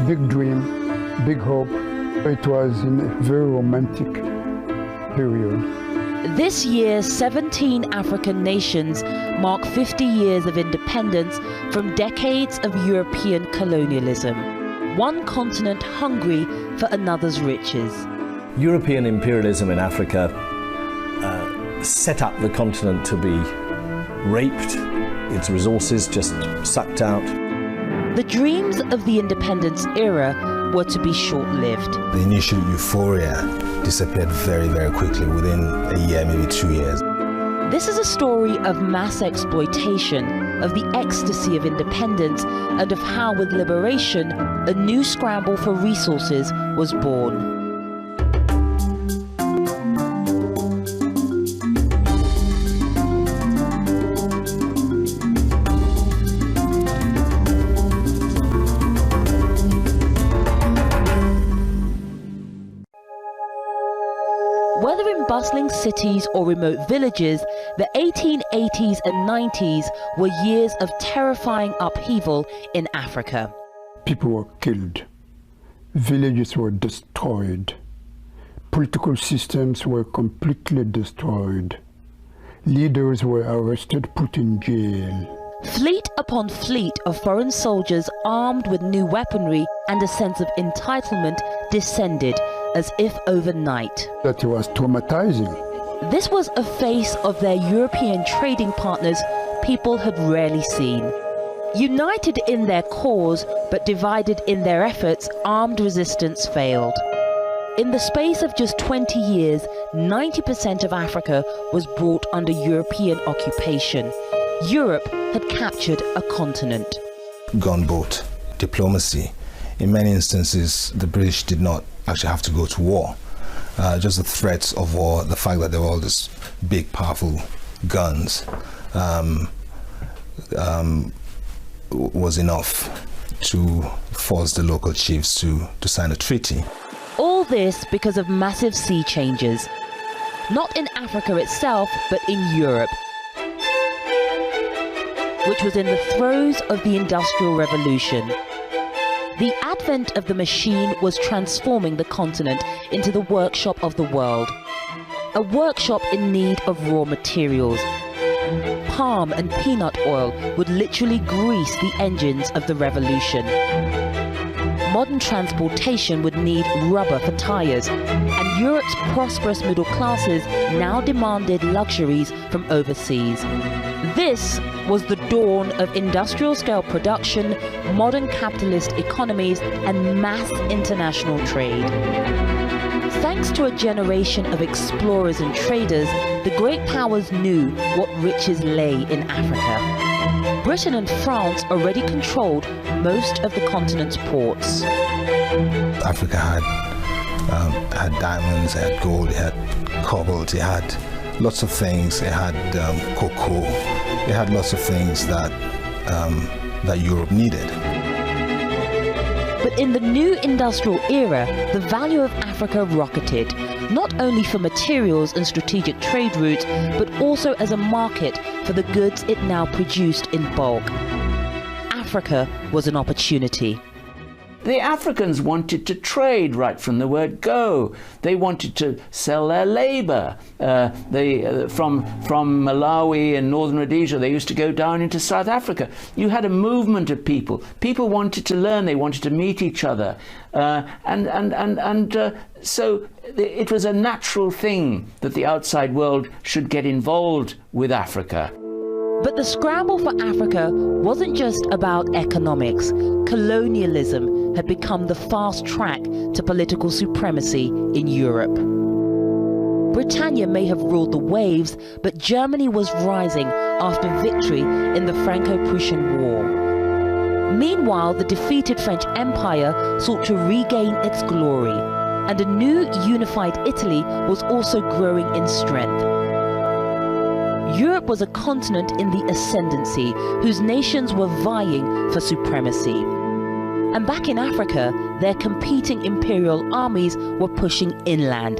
big dream, big hope. It was in a very romantic period. This year, 17 African nations mark 50 years of independence from decades of European colonialism. One continent hungry for another's riches. European imperialism in Africa set up the continent to be raped, its resources just sucked out. The dreams of the independence era were to be short-lived. The initial euphoria disappeared very, very quickly, within a year, maybe 2 years. This is a story of mass exploitation, of the ecstasy of independence, and of how, with liberation, a new scramble for resources was born. Whether in bustling cities or remote villages, the 1880s and 90s were years of terrifying upheaval in Africa. People were killed. Villages were destroyed. Political systems were completely destroyed. Leaders were arrested, put in jail. Fleet upon fleet of foreign soldiers armed with new weaponry and a sense of entitlement descended as if overnight. That was traumatizing. This was a face of their European trading partners people had rarely seen. United in their cause but divided in their efforts, armed resistance failed. In the space of just 20 years, 90% of Africa was brought under European occupation. Europe had captured a continent. Gunboat diplomacy. In many instances, the British did not actually have to go to war. Just the threats of war, the fact that there were all these big, powerful guns was enough to force the local chiefs to sign a treaty. All this because of massive sea changes. Not in Africa itself, but in Europe, which was in the throes of the Industrial Revolution. The advent of the machine was transforming the continent into the workshop of the world. A workshop in need of raw materials. Palm and peanut oil would literally grease the engines of the revolution. Modern transportation would need rubber for tires, and Europe's prosperous middle classes now demanded luxuries from overseas. This was the dawn of industrial-scale production, modern capitalist economies, and mass international trade. Thanks to a generation of explorers and traders, the great powers knew what riches lay in Africa. Britain and France already controlled most of the continent's ports. Africa had diamonds, it had gold, it had cobalt, it had lots of things. It had cocoa. It had lots of things that that Europe needed. But in the new industrial era, the value of Africa rocketed, not only for materials and strategic trade routes, but also as a market for the goods it now produced in bulk. Africa was an opportunity. The Africans wanted to trade right from the word go. They wanted to sell their labor. From Malawi and northern Rhodesia, they used to go down into South Africa. You had a movement of people. People wanted to learn. They wanted to meet each other. So it was a natural thing that the outside world should get involved with Africa. But the scramble for Africa wasn't just about economics. Colonialism had become the fast track to political supremacy in Europe. Britannia may have ruled the waves, but Germany was rising after victory in the Franco-Prussian War. Meanwhile, the defeated French Empire sought to regain its glory, and a new unified Italy was also growing in strength. Europe was a continent in the ascendancy, whose nations were vying for supremacy. And back in Africa, their competing imperial armies were pushing inland.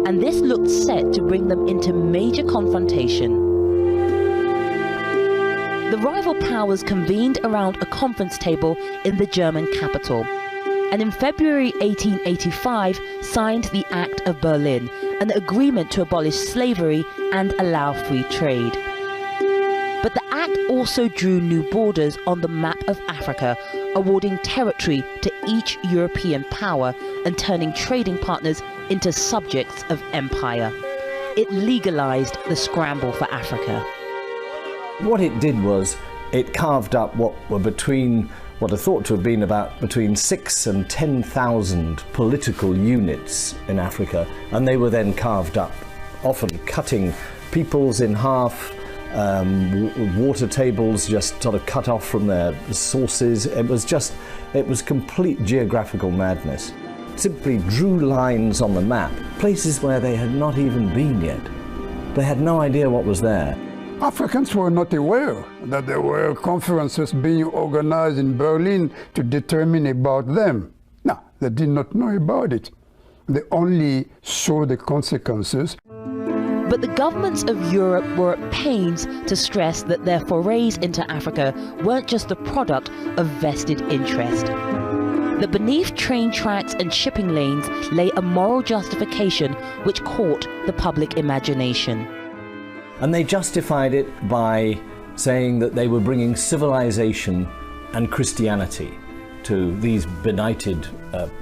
And this looked set to bring them into major confrontation. The rival powers convened around a conference table in the German capital. and in February 1885 signed the Act of Berlin, an agreement to abolish slavery and allow free trade. But the act also drew new borders on the map of Africa, awarding territory to each European power and turning trading partners into subjects of empire. It legalized the scramble for Africa. What it did was it carved up what are thought to have been about between 6,000 and 10,000 political units in Africa, and they were then carved up, often cutting peoples in half, water tables just sort of cut off from their sources. It was complete geographical madness. Simply drew lines on the map, places where they had not even been yet. They had no idea what was there. Africans were not aware that there were conferences being organized in Berlin to determine about them. No, they did not know about it. They only saw the consequences. But the governments of Europe were at pains to stress that their forays into Africa weren't just the product of vested interest. That beneath train tracks and shipping lanes lay a moral justification which caught the public imagination. And they justified it by saying that they were bringing civilization and Christianity to these benighted,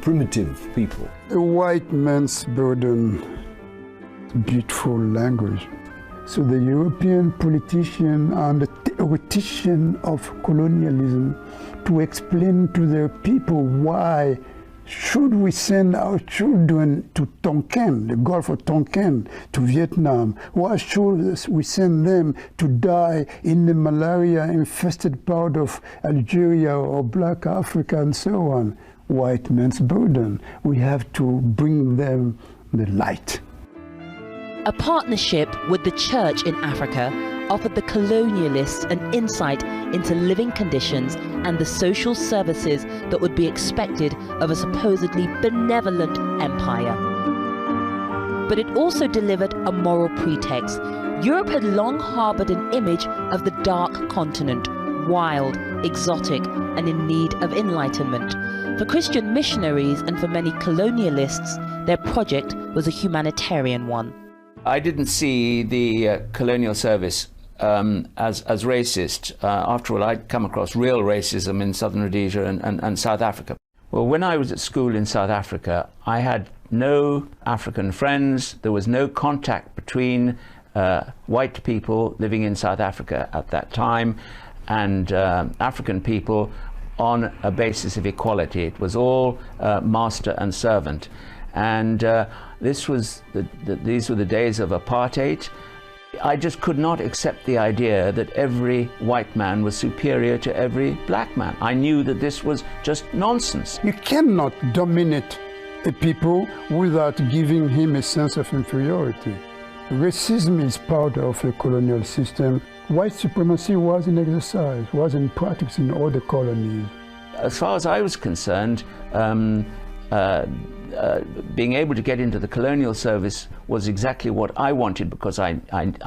primitive people. A white man's burden, beautiful language. So the European politician and the theoretician of colonialism to explain to their people why should we send our children to Tonkin, the Gulf of Tonkin, to Vietnam? Why should we send them to die in the malaria-infested part of Algeria or Black Africa and so on? White man's burden. We have to bring them the light. A partnership with the church in Africa offered the colonialists an insight into living conditions and the social services that would be expected of a supposedly benevolent empire. But it also delivered a moral pretext. Europe had long harbored an image of the dark continent, wild, exotic, and in need of enlightenment. For Christian missionaries and for many colonialists, their project was a humanitarian one. I didn't see the colonial service as racist. After all, I'd come across real racism in southern Rhodesia and South Africa. Well, when I was at school in South Africa, I had no African friends. There was no contact between white people living in South Africa at that time and African people on a basis of equality. It was all master and servant. And these were the days of apartheid. I just could not accept the idea that every white man was superior to every black man. I knew that this was just nonsense. You cannot dominate a people without giving him a sense of inferiority. Racism is part of a colonial system. White supremacy was in exercise, was in practice in all the colonies. As far as I was concerned, being able to get into the colonial service was exactly what I wanted, because I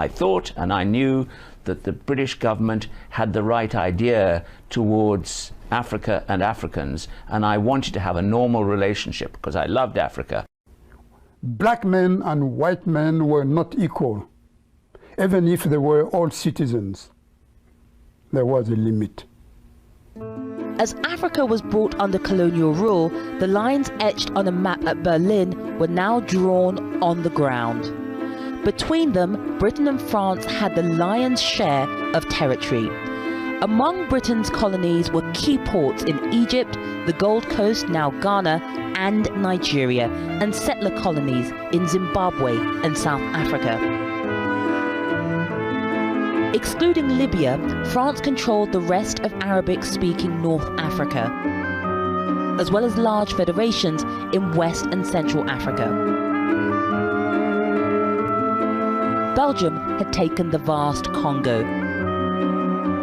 thought and I knew that the British government had the right idea towards Africa and Africans, and I wanted to have a normal relationship because I loved Africa. Black men and white men were not equal. Even if they were all citizens, there was a limit. As Africa was brought under colonial rule, the lines etched on a map at Berlin were now drawn on the ground. Between them, Britain and France had the lion's share of territory. Among Britain's colonies were key ports in Egypt, the Gold Coast, now Ghana, and Nigeria, and settler colonies in Zimbabwe and South Africa. Excluding Libya, France controlled the rest of Arabic-speaking North Africa, as well as large federations in West and Central Africa. Belgium had taken the vast Congo.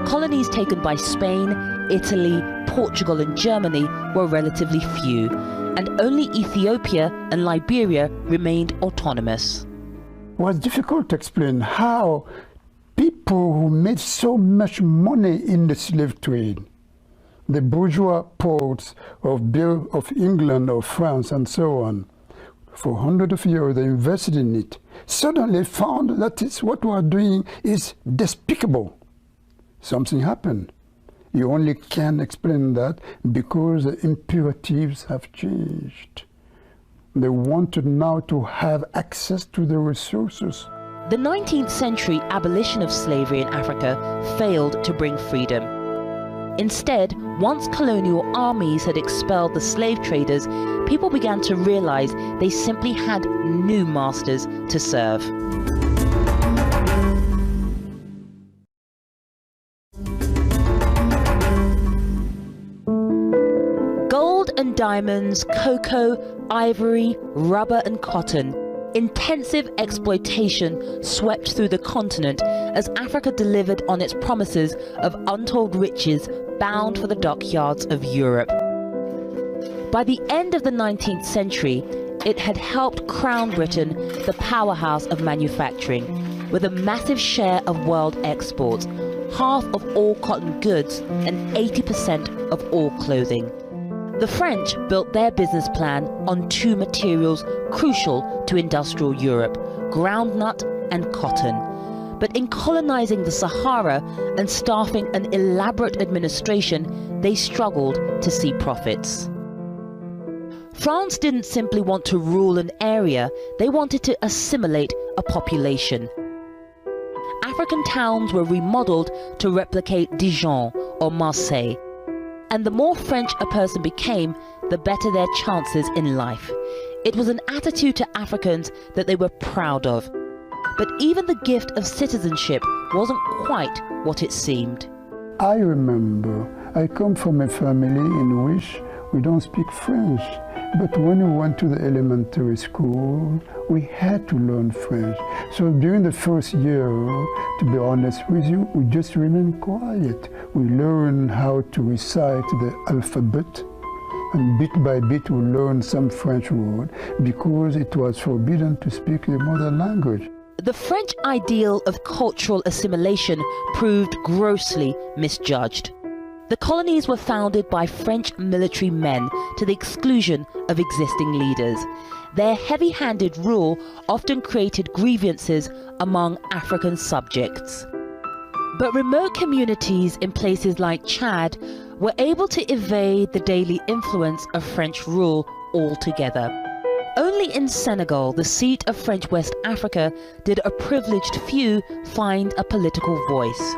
Colonies taken by Spain, Italy, Portugal and Germany were relatively few, and only Ethiopia and Liberia remained autonomous. It was difficult to explain how people who made so much money in the slave trade, the bourgeois ports of England or France and so on. For hundreds of years they invested in it. Suddenly found that what we are doing is despicable. Something happened. You only can explain that because the imperatives have changed. They wanted now to have access to the resources. The 19th century abolition of slavery in Africa failed to bring freedom. Instead, once colonial armies had expelled the slave traders, people began to realize they simply had new masters to serve. Gold and diamonds, cocoa, ivory, rubber and cotton. Intensive exploitation swept through the continent as Africa delivered on its promises of untold riches bound for the dockyards of Europe. By the end of the 19th century, it had helped crown Britain the powerhouse of manufacturing, with a massive share of world exports, half of all cotton goods and 80% of all clothing. The French built their business plan on two materials crucial to industrial Europe, groundnut and cotton. But in colonizing the Sahara and staffing an elaborate administration, they struggled to see profits. France didn't simply want to rule an area, they wanted to assimilate a population. African towns were remodeled to replicate Dijon or Marseille. And the more French a person became, the better their chances in life. It was an attitude to Africans that they were proud of. But even the gift of citizenship wasn't quite what it seemed. I remember I come from a family in which we don't speak French. But when we went to the elementary school, we had to learn French. So during the first year, to be honest with you, we just remained quiet. We learned how to recite the alphabet, and bit by bit we learned some French word because it was forbidden to speak the mother language. The French ideal of cultural assimilation proved grossly misjudged. The colonies were founded by French military men to the exclusion of existing leaders. Their heavy-handed rule often created grievances among African subjects. But remote communities in places like Chad were able to evade the daily influence of French rule altogether. Only in Senegal, the seat of French West Africa, did a privileged few find a political voice.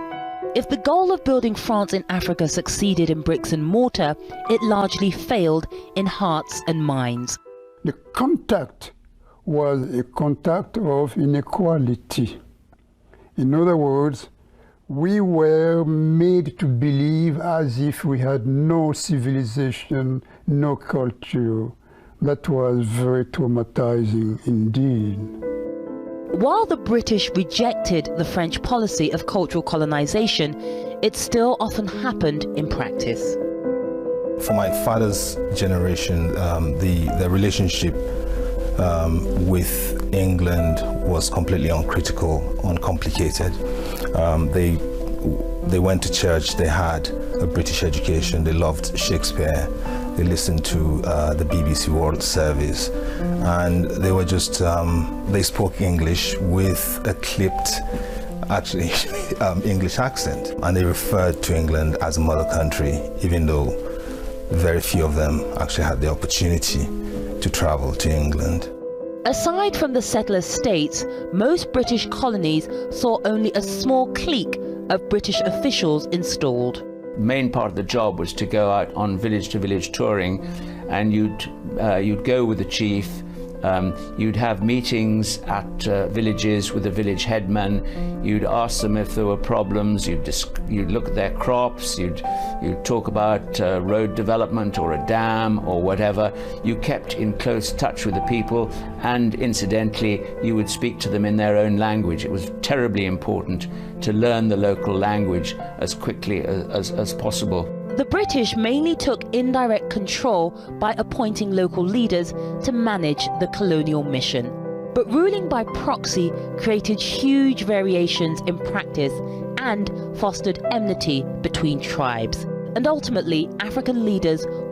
If the goal of building France in Africa succeeded in bricks and mortar, it largely failed in hearts and minds. The contact was a contact of inequality. In other words, we were made to believe as if we had no civilization, no culture. That was very traumatizing indeed. While the British rejected the French policy of cultural colonization, it still often happened in practice. For my father's generation, the relationship with England was completely uncritical, uncomplicated. They went to church, they had a British education, they loved Shakespeare, they listened to the BBC World Service, and they were just, they spoke English with a clipped, actually, English accent. And they referred to England as a mother country, even though very few of them actually had the opportunity to travel to England. Aside from the settler states, most British colonies saw only a small clique of British officials installed. Main part of the job was to go out on village-to-village touring, and you'd go with the chief. You'd have meetings at villages with the village headman. You'd ask them if there were problems. You'd look at their crops. You'd talk about road development or a dam or whatever. You kept in close touch with the people, and incidentally, you would speak to them in their own language. It was terribly important to learn the local language as quickly as possible. The British mainly took indirect control by appointing local leaders to manage the colonial mission. But ruling by proxy created huge variations in practice and fostered enmity between tribes. and ultimately African leaders were